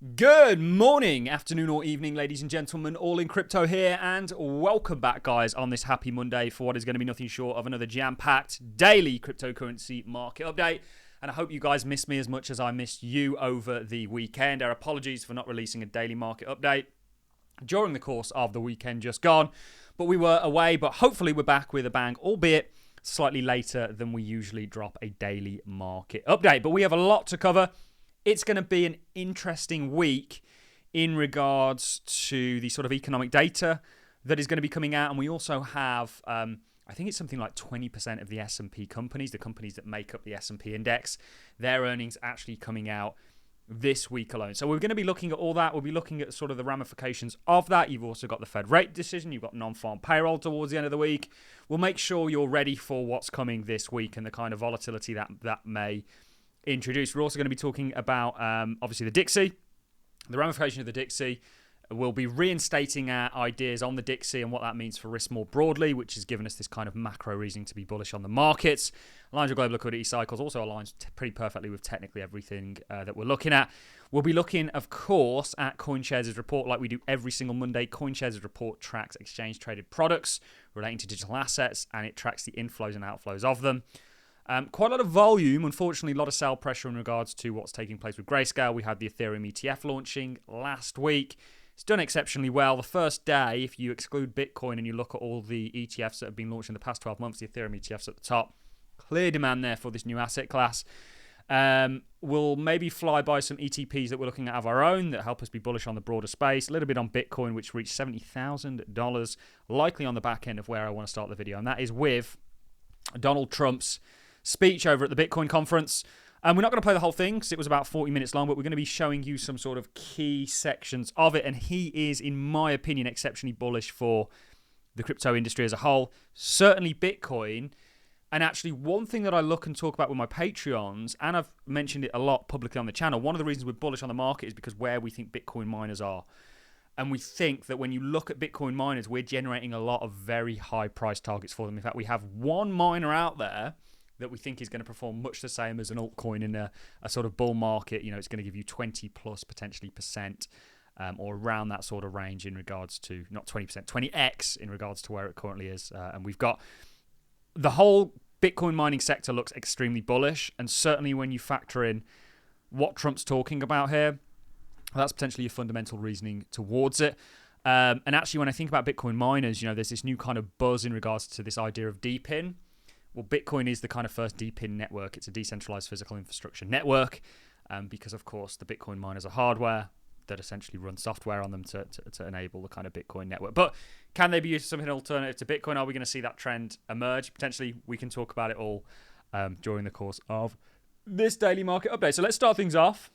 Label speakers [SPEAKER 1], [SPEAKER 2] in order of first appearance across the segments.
[SPEAKER 1] Good morning, afternoon or evening, ladies and gentlemen. Allincrypto here, and welcome back, guys, on this happy Monday for what is going to be nothing short of another jam-packed daily cryptocurrency market update. And I hope you guys missed me as much as I missed you over the weekend. Our apologies for not releasing a daily market update during the course of the weekend just gone. But we were away, but hopefully we're back with a bang, albeit slightly later than we usually drop a daily market update. But we have a lot to cover. It's going to be an interesting week in regards to the sort of economic data that is going to be coming out. And we also have, I think it's something like 20% of the S&P companies, the companies that make up the S&P index, their earnings actually coming out this week alone. So we're going to be looking at all that. We'll be looking at sort of the ramifications of that. You've also got the Fed rate decision. You've got non-farm payroll towards the end of the week. We'll make sure you're ready for what's coming this week and the kind of volatility that may introduced. We're also going to be talking about, obviously, the Dixie, the ramification of the Dixie. We'll be reinstating our ideas on the Dixie and what that means for risk more broadly, which has given us this kind of macro reasoning to be bullish on the markets. Aligns with global liquidity cycles, also aligns pretty perfectly with technically everything that we're looking at. We'll be looking, of course, at CoinShares' report like we do every single Monday. CoinShares' report tracks exchange-traded products relating to digital assets, and it tracks the inflows and outflows of them. Quite a lot of volume, unfortunately, a lot of sell pressure in regards to what's taking place with Grayscale. We had the Ethereum ETF launching last week. It's done exceptionally well. The first day, if you exclude Bitcoin and you look at all the ETFs that have been launched in the past 12 months, the Ethereum ETFs at the top. Clear demand there for this new asset class. We'll maybe fly by some ETPs that we're looking at of our own that help us be bullish on the broader space. A little bit on Bitcoin, which reached $70,000, likely on the back end of where I want to start the video. And that is with Donald Trump's speech over at the Bitcoin conference. And we're not going to play the whole thing because it was about 40 minutes long, but we're going to be showing you some sort of key sections of it. And he is, in my opinion, exceptionally bullish for the crypto industry as a whole, certainly Bitcoin. And actually, one thing that I look and talk about with my Patreons, and I've mentioned it a lot publicly on the channel, one of the reasons we're bullish on the market is because where we think Bitcoin miners are. And we think that when you look at Bitcoin miners, we're generating a lot of very high price targets for them. In fact, we have one miner out there that we think is going to perform much the same as an altcoin in a sort of bull market. You know, it's going to give you 20 plus potentially percent or around that sort of range in regards to, not 20%, 20x in regards to where it currently is. And we've got the whole Bitcoin mining sector looks extremely bullish. And certainly when you factor in what Trump's talking about here, that's potentially a fundamental reasoning towards it. And actually, when I think about Bitcoin miners, you know, there's this new kind of buzz in regards to this idea of DePIN. Well, Bitcoin is the kind of first DePIN network. It's a decentralized physical infrastructure network because, of course, the Bitcoin miners are hardware that essentially run software on them to enable the kind of Bitcoin network. But can they be used as something alternative to Bitcoin? Are we going to see that trend emerge? Potentially, we can talk about it all during the course of this daily market update. So let's start things off.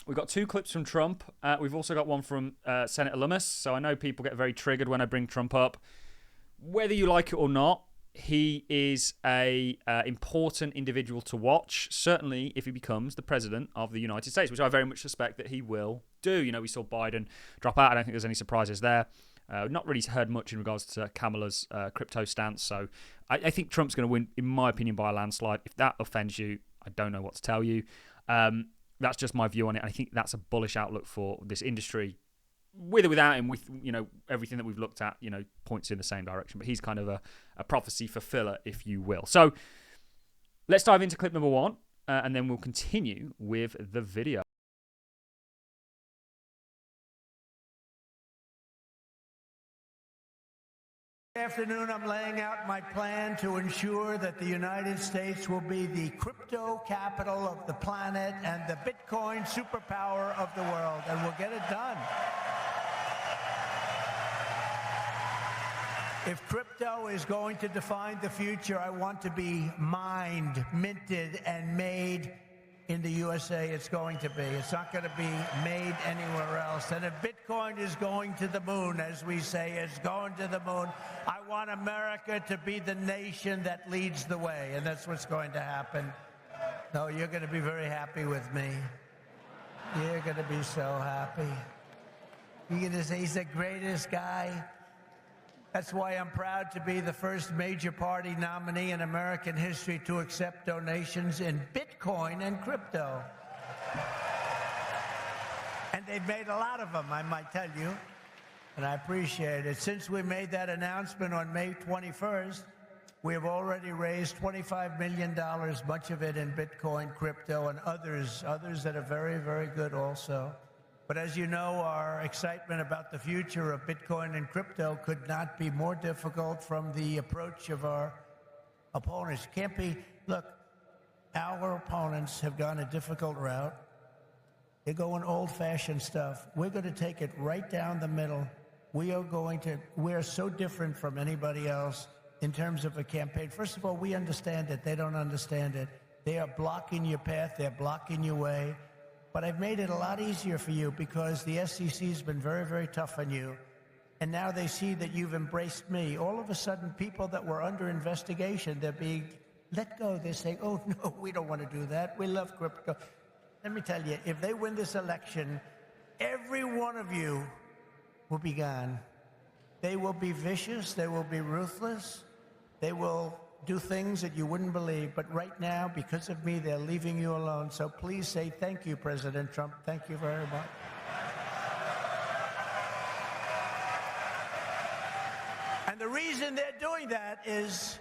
[SPEAKER 1] We've got two clips from Trump. We've also got one from Senator Lummis. So I know people get very triggered when I bring Trump up. Whether you like it or not, he is a important individual to watch, certainly if he becomes the president of the United States, which I very much suspect that he will do. You know, we saw Biden drop out. I don't think there's any surprises there. Not really heard much in regards to Kamala's crypto stance. So I think Trump's going to win, in my opinion, by a landslide. If that offends you, I don't know what to tell you. That's just my view on it. I think that's a bullish outlook for this industry. With or without him, with, you know, everything that we've looked at, you know, points in the same direction. But he's kind of a prophecy fulfiller, if you will. So let's dive into clip number one, and then we'll continue with the video.
[SPEAKER 2] This afternoon, I'm laying out my plan to ensure that the United States will be the crypto capital of the planet and the Bitcoin superpower of the world, and we'll get it done. If crypto is going to define the future, I want to be mined, minted, and made in the USA. It's going to be. It's not going to be made anywhere else. And if Bitcoin is going to the moon, as we say, it's going to the moon, I want America to be the nation that leads the way. And that's what's going to happen. No, you're going to be very happy with me. You're going to be so happy. You're going to say he's the greatest guy. That's why I'm proud to be the first major party nominee in American history to accept donations in Bitcoin and crypto. And And they've made a lot of them, I might tell you. And I appreciate it. Since we made that announcement on May 21st, we have already raised $25 million, much of it in Bitcoin, crypto, and others that are very, very good also. But as you know, our excitement about the future of Bitcoin and crypto could not be more difficult from the approach of our opponents. Can't be, look, our opponents have gone a difficult route. They're going old-fashioned stuff. We're going to take it right down the middle. We are so different from anybody else in terms of a campaign. First of all, we understand it. They don't understand it. They are blocking your path. They're blocking your way. But I've made it a lot easier for you because the SEC has been very, very tough on you. And now they see that you've embraced me. All of a sudden, people that were under investigation, they're being let go. They're saying, oh, no, we don't want to do that. We love crypto. Let me tell you, if they win this election, every one of you will be gone. They will be vicious. They will be ruthless. They will do things that you wouldn't believe. But right now, because of me, they're leaving you alone. So please say thank you, President Trump. Thank you very much. And the reason they're doing that is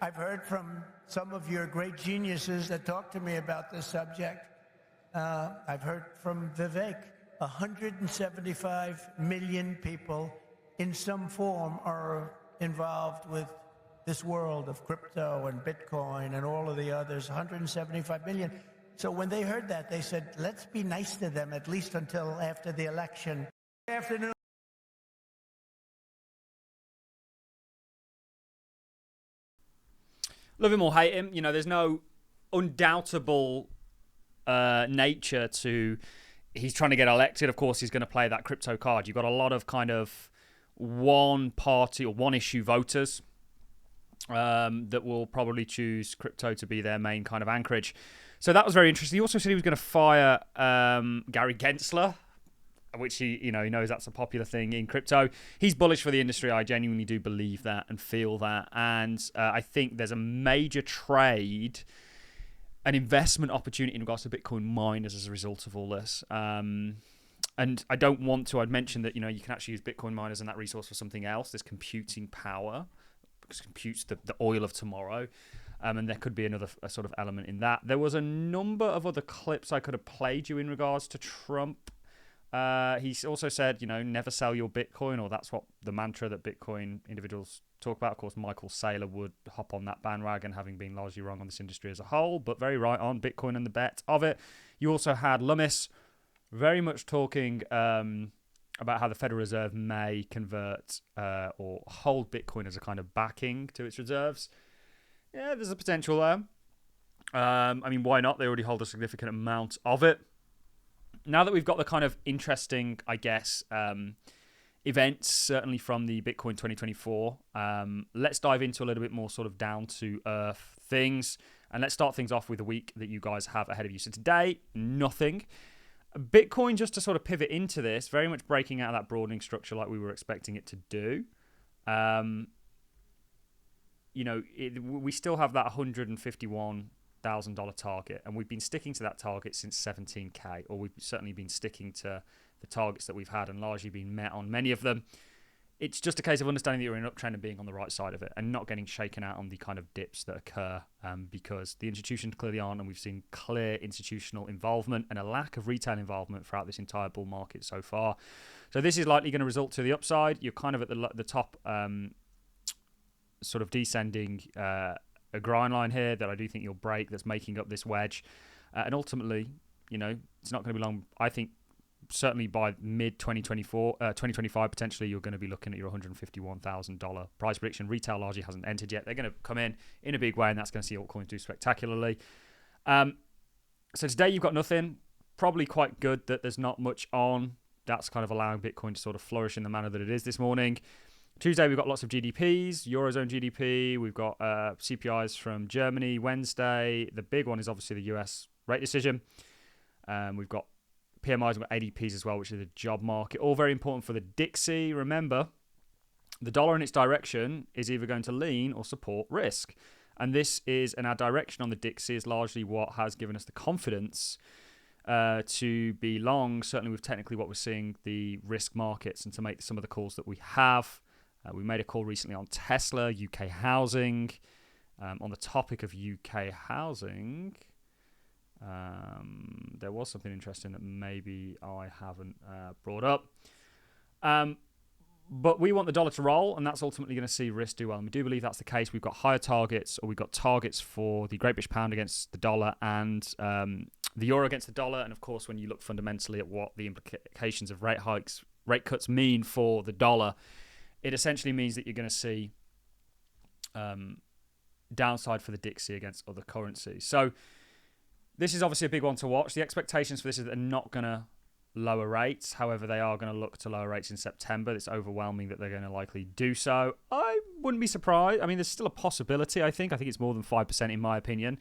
[SPEAKER 2] I've heard from some of your great geniuses that talk to me about this subject. I've heard from Vivek. 175 million people in some form are involved with this world of crypto and Bitcoin and all of the others, 175 million. So when they heard that, they said, let's be nice to them, at least until after the election. Good afternoon.
[SPEAKER 1] Love him or hate him, you know, there's no undoubtable nature to he's trying to get elected. Of course, he's going to play that crypto card. You've got a lot of kind of one party or one issue voters that will probably choose crypto to be their main kind of anchorage. So that was very interesting. He also said he was going to fire Gary Gensler, which he knows that's a popular thing in crypto. He's bullish for the industry. I genuinely do believe that and feel that. And I think there's a major trade, an investment opportunity in regards to Bitcoin miners as a result of all this. And I don't want to, I'd mentioned that, you know, you can actually use Bitcoin miners and that resource for something else. There's computing power, because it computes the oil of tomorrow. And there could be another sort of element in that. There was a number of other clips I could have played you in regards to Trump. He also said, you know, never sell your Bitcoin, or that's what the mantra that Bitcoin individuals talk about. Of course, Michael Saylor would hop on that bandwagon, having been largely wrong on this industry as a whole, but very right on Bitcoin and the bet of it. You also had Lummis very much talking about how the Federal Reserve may convert or hold Bitcoin as a kind of backing to its reserves. Yeah, there's a potential there. I mean, why not? They already hold a significant amount of it. Now that we've got the kind of interesting, I guess, events, certainly from the Bitcoin 2024, let's dive into a little bit more sort of down to earth things. And let's start things off with the week that you guys have ahead of you. So today, nothing. Bitcoin, just to sort of pivot into this, very much breaking out of that broadening structure like we were expecting it to do. You know, we still have that $151,000 target, and we've been sticking to that target since 17K, or we've certainly been sticking to the targets that we've had and largely been met on many of them. It's just a case of understanding that you're in an uptrend and being on the right side of it and not getting shaken out on the kind of dips that occur, because the institutions clearly aren't, and we've seen clear institutional involvement and a lack of retail involvement throughout this entire bull market so far. So this is likely going to result to the upside. You're kind of at the top sort of descending a grind line here that I do think you'll break, that's making up this wedge. And ultimately, you know, it's not going to be long. I think certainly by mid-2024, 2025, potentially, you're going to be looking at your $151,000 price prediction. Retail largely hasn't entered yet. They're going to come in a big way, and that's going to see altcoins do spectacularly. So today you've got nothing. Probably quite good that there's not much on. That's kind of allowing Bitcoin to sort of flourish in the manner that it is this morning. Tuesday, we've got lots of GDPs, Eurozone GDP. We've got CPIs from Germany. Wednesday, the big one is obviously the US rate decision. We've got PMIs, we've got ADPs as well, which is the job market. All very important for the Dixie. Remember, the dollar in its direction is either going to lean or support risk. And this is, and our direction on the Dixie is largely what has given us the confidence to be long, certainly with technically what we're seeing, the risk markets, and to make some of the calls that we have. We made a call recently on Tesla, UK housing. On the topic of UK housing, there was something interesting that maybe I haven't brought up. But we want the dollar to roll, and that's ultimately going to see risk do well. And we do believe that's the case. We've got higher targets, or we've got targets for the Great British Pound against the dollar and the euro against the dollar. And of course, when you look fundamentally at what the implications of rate cuts mean for the dollar, it essentially means that you're going to see downside for the DXY against other currencies. So this is obviously a big one to watch. The expectations for this is that they're not going to lower rates. However, they are going to look to lower rates in September. It's overwhelming that they're going to likely do so. I wouldn't be surprised. I mean, there's still a possibility, I think. I think it's more than 5% in my opinion.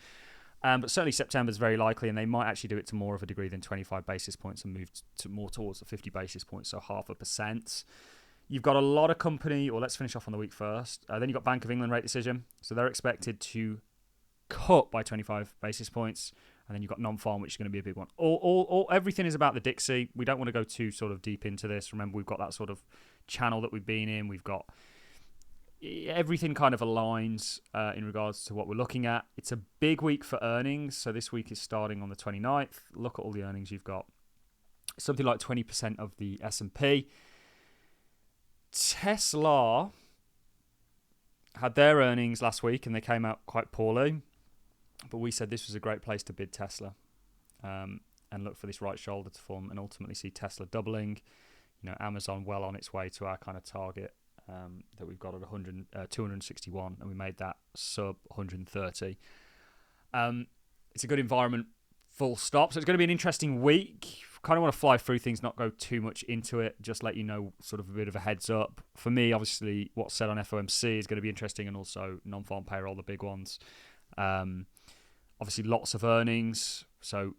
[SPEAKER 1] But certainly September is very likely, and they might actually do it to more of a degree than 25 basis points and move to more towards the 50 basis points, so 0.5%. You've got a lot of company, or let's finish off on the week first. Then you've got Bank of England rate decision. So they're expected to cut by 25 basis points. And then you've got non-farm, which is going to be a big one. Everything is about the DXY. We don't want to go too sort of deep into this. Remember, we've got that sort of channel that we've been in. We've got everything kind of aligns in regards to what we're looking at. It's a big week for earnings. So this week is starting on the 29th. Look at all the earnings you've got. Something like 20% of the S&P. Tesla had their earnings last week and they came out quite poorly, but we said this was a great place to bid Tesla and look for this right shoulder to form and ultimately see Tesla doubling. You know, Amazon well on its way to our kind of target that we've got at 261, and we made that sub 130. It's a good environment, full stop. So it's going to be an interesting week. Kind of want to fly through things, not go too much into it, just let you know sort of a bit of a heads up. For me, obviously, what's said on FOMC is going to be interesting, and also non-farm payroll, the big ones. Obviously, lots of earnings, so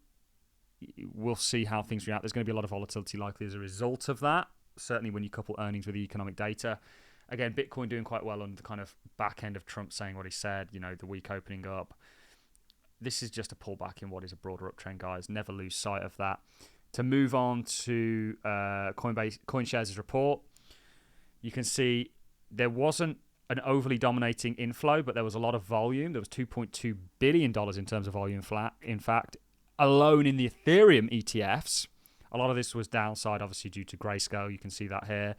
[SPEAKER 1] we'll see how things react. There's going to be a lot of volatility likely as a result of that, certainly when you couple earnings with the economic data. Again, Bitcoin doing quite well on the kind of back end of Trump saying what he said, you know, the week opening up. This is just a pullback in what is a broader uptrend, guys. Never lose sight of that. To move on to CoinShares' report, you can see there wasn't an overly dominating inflow, but there was a lot of volume. There was $2.2 billion in terms of volume in fact, alone in the Ethereum ETFs. A lot of this was downside, obviously, due to Grayscale. You can see that here.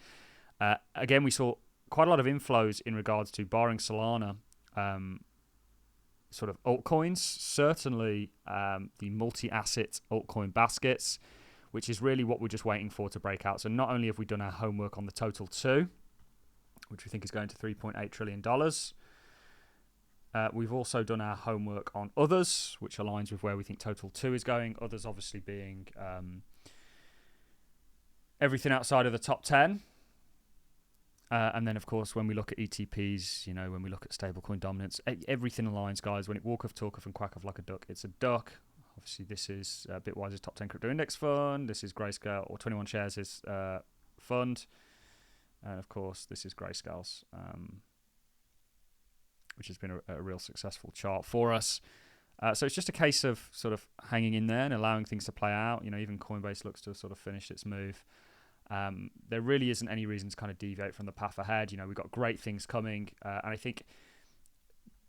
[SPEAKER 1] Again, we saw quite a lot of inflows in regards to, barring Solana, sort of altcoins, certainly the multi-asset altcoin baskets, which is really what we're just waiting for to break out. So not only have we done our homework on the total 2, which we think is going to $3.8 trillion, we've also done our homework on others, which aligns with where we think total 2 is going. Others obviously being everything outside of the top 10. And then, of course, when we look at ETPs, you know, when we look at stablecoin dominance, everything aligns, guys. When it walketh, talketh, and quacketh like a duck, it's a duck. Obviously, this is Bitwise's top 10 crypto index fund. This is Grayscale, or 21 Shares' fund. And, of course, this is Grayscale's, which has been a real successful chart for us. So it's just a case of sort of hanging in there and allowing things to play out. You know, even Coinbase looks to have sort of finished its move. There really isn't any reason to kind of deviate from the path ahead. You know, we've got great things coming. And I think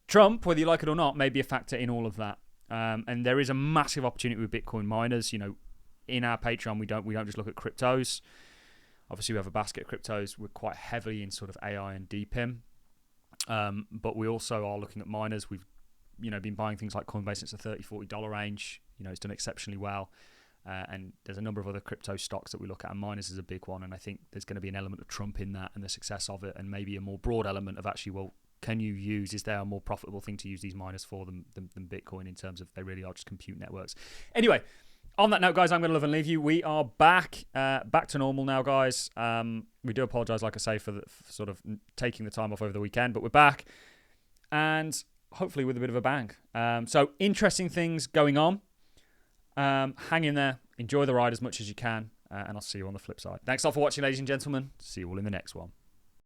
[SPEAKER 1] Trump, whether you like it or not, may be a factor in all of that. And there is a massive opportunity with Bitcoin miners. You know, in our Patreon, we don't just look at cryptos. Obviously, we have a basket of cryptos. We're quite heavily in sort of AI and DPIM. But we also are looking at miners. We've, you know, been buying things like Coinbase. It's a $30, $40 range. You know, it's done exceptionally well. And there's a number of other crypto stocks that we look at, and miners is a big one. And I think there's going to be an element of Trump in that and the success of it, and maybe a more broad element of actually, well, is there a more profitable thing to use these miners for than Bitcoin, in terms of they really are just compute networks. Anyway, on that note, guys, I'm going to love and leave you. We are back to normal now, guys. We do apologize, like I say, for sort of taking the time off over the weekend, but we're back, and hopefully with a bit of a bang. So interesting things going on. Hang in there, enjoy the ride as much as you can, and I'll see you on the flip side. Thanks all for watching, ladies and gentlemen. See you all in the next one.